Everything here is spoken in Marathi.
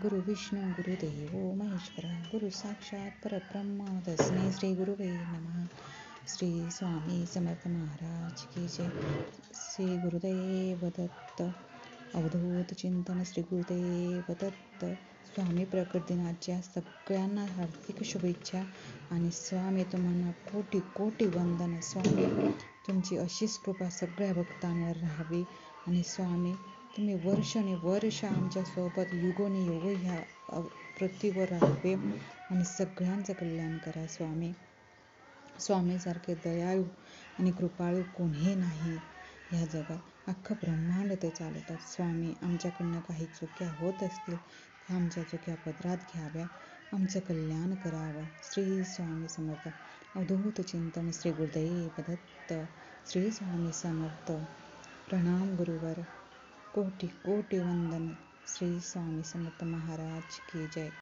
गुरु विष्णू गुरुदेव महेश्वरा गुरु साक्षात परब्रह्म तस्मै श्री गुरुवे नमः. श्री स्वामी समर्थ महाराज की जय. श्री गुरुदेव दत्त. अवधूत चिंतन श्री गुरुदेव दत्त. स्वामी प्रकट दिनाच्या सगळ्यांना हार्दिक शुभेच्छा आणि स्वामी तुम्हाला कोटी कोटी वंदन. स्वामी तुमची अशीच कृपा सगळ्या भक्तांवर राहावी आणि स्वामी तुम्ही वर्षानुवर्ष आमच्यासोबत युगोनियुग ह्या पृथ्वीवर राहावे आणि सगळ्यांचं कल्याण करा. स्वामीसारखे दयाळू आणि कृपाळू कोणी नाही ह्या जगात. अख्खं ब्रह्मांड ते चालवतात. स्वामी आमच्याकडनं काही चुक्या होत असतील त्या आमच्या चुक्या पदरात घ्याव्या, आमचं कल्याण करावं. श्री स्वामी समर्थ. अवधूत चिंतन श्री गुरुदेव दत्त. श्री स्वामी समर्थ. प्रणाम गुरुवर. कोटी कोटी वंदन. श्री स्वामी समर्थ महाराज की जय.